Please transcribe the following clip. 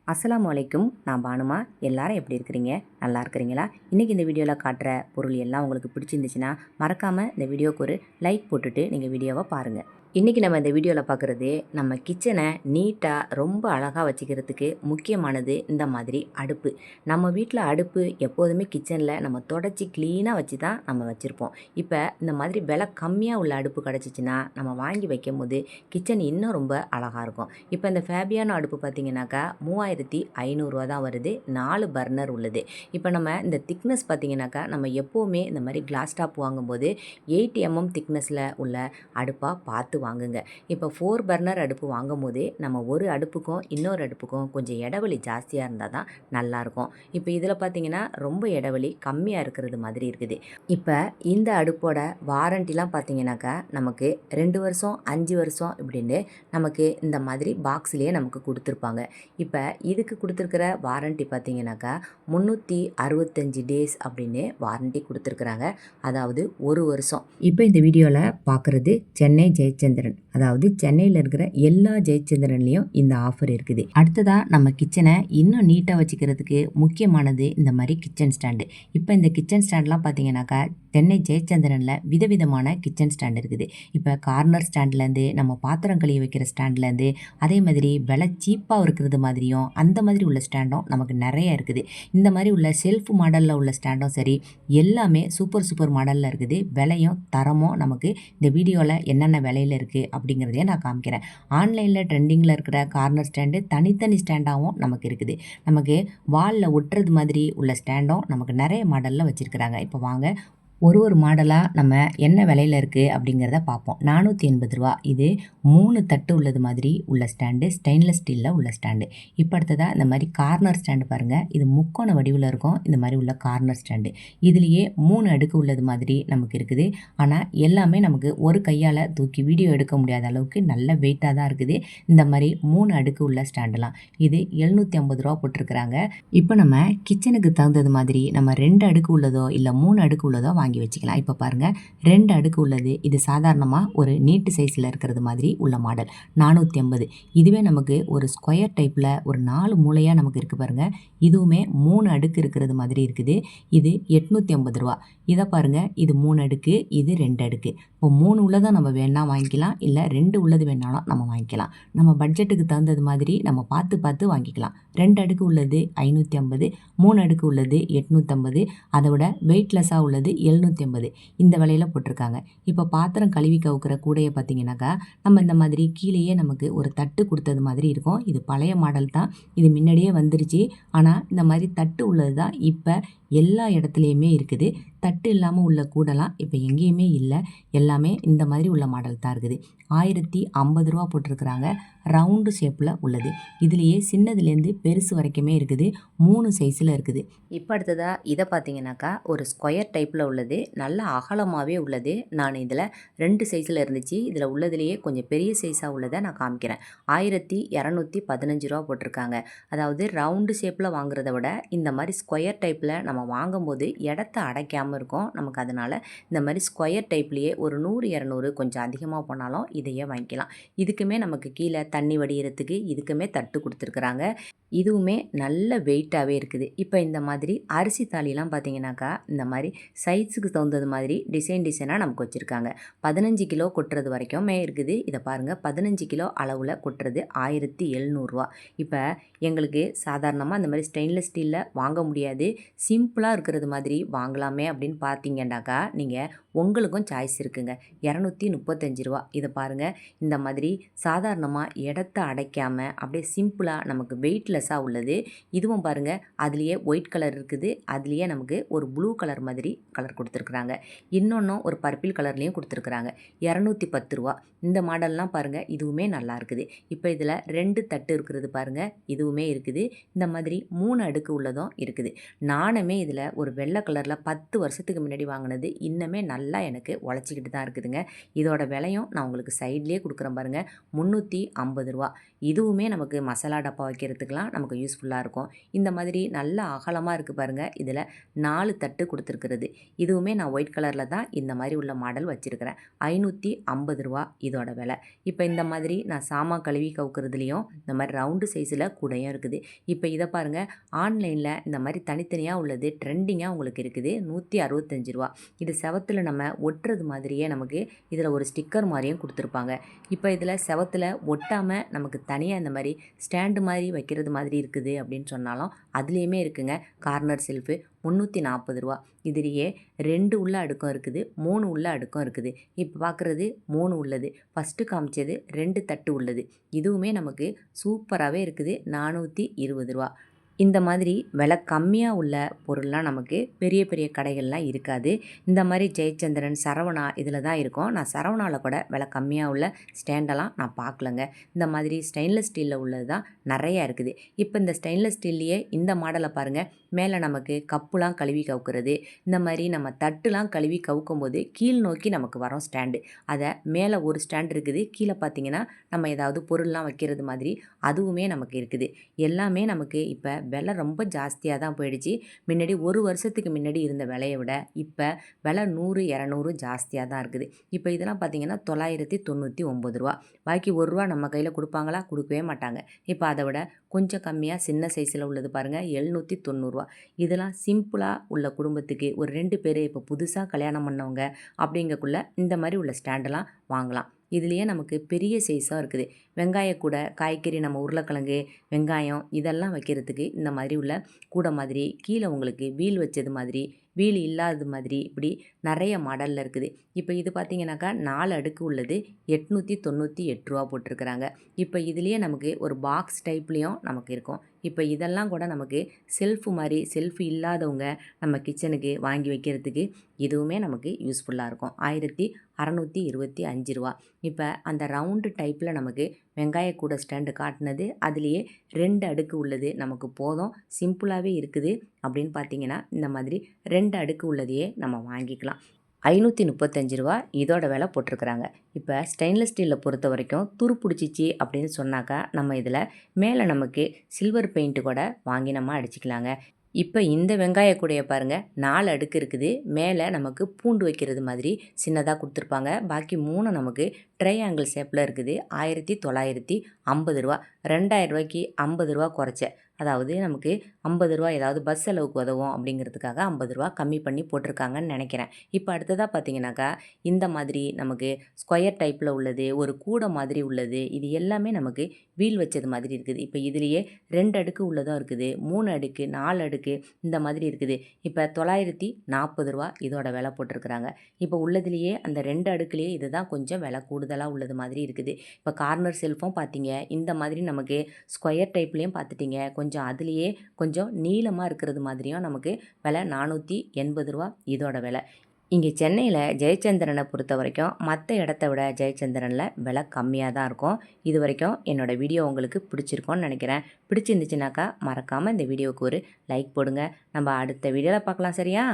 அஸ்ஸலாமு அலைக்கும். நான் பானுமா. எல்லாரும் எப்படி இருக்கிறீங்க? நல்லா இருக்கிறீங்களா? இன்றைக்கி இந்த வீடியோவில் காட்டுற பொருள் எல்லாம் உங்களுக்கு பிடிச்சிருந்துச்சுன்னா மறக்காமல் இந்த வீடியோவுக்கு ஒரு லைக் போட்டுட்டு நீங்கள் வீடியோவை பாருங்கள். இன்றைக்கி நம்ம இந்த வீடியோவில் பார்க்குறது நம்ம கிச்சனை நீட்டாக ரொம்ப அழகாக வச்சுக்கிறதுக்கு முக்கியமானது இந்த மாதிரி அடுப்பு. நம்ம வீட்டில் அடுப்பு எப்போதுமே கிச்சனில் நம்ம தொடச்சி க்ளீனாக வச்சு தான் நம்ம வச்சுருப்போம். இப்போ இந்த மாதிரி விலை கம்மியாக உள்ள அடுப்பு கிடச்சிச்சின்னா நம்ம வாங்கி வைக்கும் போது கிச்சன் இன்னும் ரொம்ப அழகாக இருக்கும். இப்போ இந்த ஃபேபியானோ அடுப்பு பார்த்திங்கனாக்கா 3500 தான் வருது. 4 பர்னர் உள்ளது. இப்போ நம்ம இந்த திக்னஸ் பார்த்திங்கனாக்கா நம்ம எப்போவுமே இந்த மாதிரி கிளாஸ் டாப் வாங்கும்போது 8 mm திக்னஸில் உள்ள அடுப்பாக பார்த்து வாங்குங்க. இப்போ 4 பர்னர் அடுப்பு வாங்கும் போதே நம்ம ஒரு அடுப்புக்கும் இன்னொரு அடுப்புக்கும் கொஞ்சம் இடைவெளி ஜாஸ்தியாக இருந்தால் தான் நல்லாயிருக்கும். இப்போ இதில் பார்த்திங்கன்னா ரொம்ப இடைவெளி கம்மியாக இருக்கிறது மாதிரி இருக்குது. இப்போ இந்த அடுப்போட வாரண்டிலாம் பார்த்திங்கனாக்கா நமக்கு 2 வருஷம் 5 வருஷம் இப்படின்னு நமக்கு இந்த மாதிரி பாக்ஸ்லேயே நமக்கு கொடுத்துருப்பாங்க. இப்போ இதுக்கு கொடுத்துருக்கிற வாரண்ட்டி பார்த்திங்கனாக்கா 365 டேஸ் அப்படின்னு வாரண்ட்டி கொடுத்துருக்குறாங்க. அதாவது ஒரு வருஷம். இப்போ இந்த வீடியோவில் பார்க்குறது சென்னை ஜெயச்சந்திரன், அதாவது சென்னையில் இருக்கிற எல்லா ஜெயச்சந்திரன்லேயும் இந்த ஆஃபர் இருக்குது. அடுத்ததாக நம்ம கிச்சனை இன்னும் நீட்டாக வச்சுக்கிறதுக்கு முக்கியமானது இந்த மாதிரி கிச்சன் ஸ்டாண்டு. இப்போ இந்த கிச்சன் ஸ்டாண்ட்லாம் பார்த்தீங்கன்னாக்கா சென்னை ஜெயச்சந்திரனில் விதவிதமான கிச்சன் ஸ்டாண்ட் இருக்குது. இப்போ கார்னர் ஸ்டாண்ட்லேருந்து நம்ம பாத்திரம் கழுவி வைக்கிற ஸ்டாண்ட்லேருந்து அதே மாதிரி விலை சீப்பாக இருக்கிறது மாதிரியும் அந்த மாதிரி உள்ள ஸ்டாண்டும் நமக்கு நிறைய இருக்குது. இந்த மாதிரி உள்ள செல்ஃப் மாடலில் உள்ள ஸ்டாண்டும் சரி, எல்லாமே சூப்பர் மாடலில் இருக்குது. விலையும் தரமும் நமக்கு இந்த வீடியோவில் என்னென்ன விலையில் இருக்குது அப்படிங்கிறதையே நான் காமிக்கிறேன். ஆன்லைனில் ட்ரெண்டிங்கில் இருக்கிற கார்னர் ஸ்டாண்டு தனித்தனி ஸ்டாண்டாகவும் நமக்கு இருக்குது. நமக்கு வாலில் ஒட்டுறது மாதிரி உள்ள ஸ்டாண்டும் நமக்கு நிறைய மாடலில் வச்சுருக்கிறாங்க. இப்போ வாங்க ஒரு மாடலாக நம்ம என்ன விலையில் இருக்குது அப்படிங்கிறத பார்ப்போம். 480 ரூபா. இது 3 தட்டு உள்ளது மாதிரி உள்ள ஸ்டாண்டு, ஸ்டெயின்லெஸ் ஸ்டீலில் உள்ள ஸ்டாண்டு. இப்போ அடுத்ததாக இந்த மாதிரி கார்னர் ஸ்டாண்டு பாருங்கள். இது முக்கோண வடிவில் இருக்கும். இந்த மாதிரி உள்ள கார்னர் ஸ்டாண்டு இதுலேயே 3 அடுக்கு உள்ளது மாதிரி நமக்கு இருக்குது. ஆனால் எல்லாமே நமக்கு ஒரு கையால் தூக்கி வீடியோ எடுக்க முடியாத அளவுக்கு நல்ல வெயிட்டாக தான் இருக்குது. இந்த மாதிரி 3 அடுக்கு உள்ள ஸ்டாண்டுலாம் இது 750 ரூபா போட்டிருக்கிறாங்க. இப்போ நம்ம கிச்சனுக்கு தகுந்தது மாதிரி நம்ம 2 அடுக்கு உள்ளதோ இல்லை 3 அடுக்கு உள்ளதோ வாங்கி வச்சுக்கலாம். இப்போ பாருங்கள் 2 அடுக்கு உள்ளது. இது சாதாரணமாக ஒரு நீட்டு சைஸில் இருக்கிறது மாதிரி உள்ள மாடல் 450. இதுவே நமக்கு ஒரு ஸ்கொயர் டைப்பில் ஒரு 4 மூலையாக நமக்கு இருக்குது பாருங்கள். இதுவுமே 3 அடுக்கு இருக்கிறது மாதிரி இருக்குது. இது 850 ரூபா. இதை பாருங்கள், இது 3 அடுக்கு, இது 2 அடுக்கு. இப்போ 3 உள்ளதை நம்ம வேணால் வாங்கிக்கலாம், இல்லை 2 உள்ளது வேணாலும் நம்ம வாங்கிக்கலாம். நம்ம பட்ஜெட்டுக்கு தகுந்தது மாதிரி நம்ம பார்த்து வாங்கிக்கலாம். 2 அடுக்கு உள்ளது 550, 3 அடுக்கு உள்ளது 850, அதை விட வெயிட்லெஸ்ஸாக உள்ளது 750. இந்த விலையில் போட்டிருக்காங்க. இப்போ பாத்திரம் கழுவி கவுக்கிற கூடையை பார்த்தீங்கன்னாக்கா நம்ம இந்த மாதிரி கீழேயே நமக்கு ஒரு தட்டு கொடுத்தது மாதிரி இருக்கும். இது பழைய மாடல் தான். இது முன்னாடியே வந்துருச்சு. ஆனால் இந்த மாதிரி தட்டு உள்ளது தான் இப்போ எல்லா இடத்துலையுமே இருக்குது. தட்டு இல்லாமல் உள்ள கூடலாம் இப்போ எங்கேயுமே இல்லை. எல்லாமே இந்த மாதிரி உள்ள மாடல் தான் இருக்குது. 1050 ரூபா போட்டிருக்கிறாங்க. ரவுண்டு ஷேப்பில் உள்ளது. இதுலேயே சின்னதுலேருந்து பெருசு வரைக்குமே இருக்குது. 3 சைஸில் இருக்குது. இப்போ அடுத்ததாக இதை பார்த்தீங்கன்னாக்கா ஒரு ஸ்கொயர் டைப்பில் உள்ளது. நல்ல அகலமாகவே உள்ளது. நான் இதில் 2 சைஸில் இருந்துச்சு. இதில் உள்ளதுலேயே கொஞ்சம் பெரிய சைஸாக உள்ளதை நான் காமிக்கிறேன். 1215 ரூபா போட்டிருக்காங்க. அதாவது ரவுண்டு ஷேப்பில் வாங்குறத விட இந்த மாதிரி ஸ்கொயர் டைப்பில் நம்ம வாங்கும்போது இடத்த அடைக்காமல் இருக்கும் நமக்கு. அதனால் இந்த மாதிரி ஸ்கொயர் டைப்லேயே ஒரு 100-200 கொஞ்சம் அதிகமாக போனாலும் இதையே வாங்கிக்கலாம். இதுக்குமே நமக்கு கீழே தண்ணி வடிகிறதுக்கு இதுக்குமே தட்டு கொடுத்துருக்குறாங்க. இதுவுமே நல்ல வெயிட்டாகவே இருக்குது. இப்போ இந்த மாதிரி அரிசி தாலிலாம் பார்த்தீங்கன்னாக்கா இந்த மாதிரி சைஸுக்கு தகுந்தது மாதிரி டிசைனாக நமக்கு வச்சுருக்காங்க. 15 கிலோ கொட்டுறது வரைக்குமே இருக்குது. இதை பாருங்கள், 15 கிலோ அளவில் கொட்டுறது 1700 ரூபா. இப்போ எங்களுக்கு சாதாரணமாக இந்த மாதிரி ஸ்டெயின்லெஸ் ஸ்டீலில் வாங்க முடியாது, சிம்பிளாக இருக்கிறது மாதிரி வாங்கலாமே அப்படின்னு பார்த்தீங்கன்னாக்கா நீங்கள் உங்களுக்கும் சாய்ஸ் இருக்குங்க. 235 ரூபா. இதை பாருங்கள், இந்த மாதிரி சாதாரணமாக இடத்த அடைக்காமல் அப்படியே சிம்பிளாக நமக்கு வெயிட்லெஸ்ஸாக உள்ளது. இதுவும் பாருங்கள், அதுலேயே ஒயிட் கலர் இருக்குது. அதுலேயே நமக்கு ஒரு ப்ளூ கலர் மாதிரி கலர் கொடுத்துருக்குறாங்க. இன்னொன்றும் ஒரு பர்பிள் கலர்லேயும் கொடுத்துருக்குறாங்க. 210 ரூபா. இந்த மாடல்லாம் பாருங்கள், இதுவுமே நல்லா இருக்குது. இப்போ இதில் 2 தட்டு இருக்கிறது பாருங்கள், இதுவுமே இருக்குது. இந்த மாதிரி 3 அடுக்கு உள்ளதும் இருக்குது. நானுமே இதில் ஒரு வெள்ளை கலரில் 10 வருஷத்துக்கு முன்னாடி வாங்கினது இன்னுமே நல்லா எனக்கு உழைச்சிக்கிட்டு தான் இருக்குதுங்க. இதோட விலையும் நான் உங்களுக்கு சைட்லேயே கொடுக்குறேன் பாருங்கள், 350 ரூபா. இதுவுமே நமக்கு மசாலா டப்பா வைக்கிறதுக்கெலாம் நமக்கு யூஸ்ஃபுல்லாக இருக்கும். இந்த மாதிரி நல்ல அகலமாக இருக்குது பாருங்கள், இதில் 4 தட்டு கொடுத்துருக்குறது. இதுவுமே நான் ஒயிட் கலரில் தான் இந்த மாதிரி உள்ள மாடல் வச்சுருக்கிறேன். 550 ரூபா இதோட விலை. இப்போ இந்த மாதிரி நான் சாமான் கழுவி கவுக்கிறதுலேயும் இந்த மாதிரி ரவுண்டு சைஸில் கூடையும் இருக்குது. இப்போ இதை பாருங்கள், ஆன்லைனில் இந்த மாதிரி தனித்தனியாக உள்ளது ட்ரெண்டிங்காக உங்களுக்கு இருக்குது. 165 ரூபா. இது செவத்தில் நம்ம ஒட்டுறது மாதிரியே நமக்கு இதில் ஒரு ஸ்டிக்கர் மாதிரியும் கொடுத்துருப்பாங்க. இப்போ இதில் செவத்தில் ஒட்டாமல் நமக்கு தனியாக இந்த மாதிரி ஸ்டாண்டு மாதிரி வைக்கிறது மாதிரி இருக்குது அப்படின்னு சொன்னாலும் அதுலேயுமே இருக்குங்க. கார்னர் செல்ஃபு 340 ரூபா. இதுலேயே 2 உள்ள அடுக்கம் இருக்குது, 3 உள்ள அடுக்கம் இருக்குது. இப்போ பார்க்குறது 3 உள்ளது. ஃபஸ்ட்டு காமிச்சது 2 தட்டு உள்ளது. இதுவுமே நமக்கு சூப்பராகவே இருக்குது. 420 ரூபா. இந்த மாதிரி விலை கம்மியாக உள்ள பொருள்லாம் நமக்கு பெரிய பெரிய கடைகள்லாம் இருக்காது. இந்த மாதிரி ஜெயச்சந்திரன், சரவணா இதில் தான் இருக்கும். நான் சரவணாவில் கூட விலை கம்மியாக உள்ள ஸ்டாண்டெல்லாம் நான் பார்க்கலங்க. இந்த மாதிரி ஸ்டெயின்லெஸ் ஸ்டீலில் உள்ளது தான் நிறையா இருக்குது. இப்போ இந்த ஸ்டெயின்லெஸ் ஸ்டீல்லையே இந்த மாடலை பாருங்கள். மேலே நமக்கு கப்புலாம் கழுவி கவுக்கிறது, இந்த மாதிரி நம்ம தட்டுலாம் கழுவி கவுக்கும்போது கீழ் நோக்கி நமக்கு வரும் ஸ்டாண்டு. அதை மேலே ஒரு ஸ்டாண்ட் இருக்குது, கீழே பார்த்தீங்கன்னா நம்ம ஏதாவது பொருள்லாம் வைக்கிறது மாதிரி அதுவுமே நமக்கு இருக்குது. எல்லாமே நமக்கு இப்போ விலை ரொம்ப ஜாஸ்தியாக தான் போயிடுச்சு. முன்னாடி ஒரு வருஷத்துக்கு முன்னாடி இருந்த விலையை விட இப்போ விலை 100, 200 ஜாஸ்தியாக தான் இருக்குது. இப்போ இதெல்லாம் பார்த்தீங்கன்னா 999 ரூபா. பாக்கி ₹1 நம்ம கையில் கொடுப்பாங்களா? கொடுக்கவே மாட்டாங்க. இப்போ அதை விட கொஞ்சம் கம்மியாக சின்ன சைஸில் உள்ளது பாருங்கள், 790 ரூபா. இதெல்லாம் சிம்பிளாக உள்ள குடும்பத்துக்கு ஒரு 2 பேர் இப்போ புதுசாக கல்யாணம் பண்ணவங்க அப்படிங்கக்குள்ள இந்த மாதிரி உள்ள ஸ்டாண்டெல்லாம் வாங்கலாம். இதுலேயே நமக்கு பெரிய சைஸாக இருக்குது. வெங்காய கூடை, காய்கறி, நம்ம உருளைக்கிழங்கு, வெங்காயம் இதெல்லாம் வைக்கிறதுக்கு இந்த மாதிரி உள்ள கூடை மாதிரி, கீழே உங்களுக்கு வீல் வச்சது மாதிரி, வீல் இல்லாதது மாதிரி, இப்படி நிறைய மாடலில் இருக்குது. இப்போ இது பார்த்தீங்கன்னாக்கா 4 அடுக்கு உள்ளது, 898 ரூபா போட்டிருக்கிறாங்க. இப்போ இதுலேயே நமக்கு ஒரு பாக்ஸ் டைப்லேயும் நமக்கு இருக்கும். இப்போ இதெல்லாம் கூட நமக்கு செல்ஃபு மாதிரி, செல்ஃபு இல்லாதவங்க நம்ம கிச்சனுக்கு வாங்கி வைக்கிறதுக்கு இதுவுமே நமக்கு யூஸ்ஃபுல்லாக இருக்கும். 1625 ரூபா. இப்போ அந்த ரவுண்டு டைப்பில் நமக்கு வெங்காய கூடை ஸ்டாண்டு காட்டினது, அதுலேயே 2 அடுக்கு உள்ளது நமக்கு போதும், சிம்பிளாகவே இருக்குது. அப்படின்னு பார்த்தீங்கன்னா இந்த மாதிரி 2 அடுக்கு உள்ளதையே நம்ம வாங்கிக்கலாம். 535 ரூபா இதோட விலை போட்டிருக்கிறாங்க. இப்போ ஸ்டெயின்லெஸ் ஸ்டீலில் பொறுத்த வரைக்கும் துரு பிடிச்சிச்சு அப்படின்னு சொன்னாக்கா நம்ம இதில் மேலே நமக்கு சில்வர் பெயிண்ட்டு கூட வாங்கி நம்ம அடிச்சுக்கலாங்க. இப்போ இந்த வெங்காய கூடைய பாருங்கள், 4 அடுக்கு இருக்குது. மேலே நமக்கு பூண்டு வைக்கிறது மாதிரி சின்னதாக கொடுத்துருப்பாங்க. பாக்கி 3 நமக்கு ட்ரையாங்கிள் ஷேப்பில் இருக்குது. 1950 ரூபா. 2000 ரூபாய்க்கு 50 ரூபா குறைச்ச, அதாவது நமக்கு 50 ரூபா ஏதாவது பஸ் செலவுக்கு உதவும் அப்படிங்கிறதுக்காக 50 ரூபா கம்மி பண்ணி போட்டிருக்காங்கன்னு நினைக்கிறேன். இப்போ அடுத்ததாக பார்த்தீங்கன்னாக்கா இந்த மாதிரி நமக்கு ஸ்கொயர் டைப்பில் உள்ளது, ஒரு கூடை மாதிரி உள்ளது, இது எல்லாமே நமக்கு வீல் வச்சது மாதிரி இருக்குது. இப்போ இதுலேயே 2 அடுக்கு உள்ளதும் இருக்குது, 3 அடுக்கு, 4 அடுக்கு இந்த மாதிரி இருக்குது. இப்போ 940 ரூபா இதோட விலை போட்டிருக்கிறாங்க. இப்போ உள்ளதுலேயே அந்த 2 அடுக்குலேயே இதுதான் கொஞ்சம் விலை கூடுதலாக உள்ளது மாதிரி இருக்குது. இப்போ கார்னர் செல்ஃபும் பார்த்தீங்க, இந்த மாதிரி நமக்கு ஸ்கொயர் டைப்லேயும் பார்த்துட்டிங்க, கொஞ்சம் அதுலேயே கொஞ்சம் நீளமாக இருக்கிறது மாதிரியும் நமக்கு விலை 480 ரூபா இதோட விலை. இங்கே சென்னையில் ஜெயச்சந்திரனை பொறுத்த வரைக்கும் மற்ற இடத்த விட ஜெயச்சந்திரனில் விலை கம்மியாக தான் இருக்கும். இது வரைக்கும் என்னோடய வீடியோ உங்களுக்கு பிடிச்சிருக்கோன்னு நினைக்கிறேன். பிடிச்சிருந்துச்சுனாக்கா மறக்காமல் இந்த வீடியோவுக்கு ஒரு லைக் போடுங்க. நம்ம அடுத்த வீடியோவில் பார்க்கலாம், சரியா?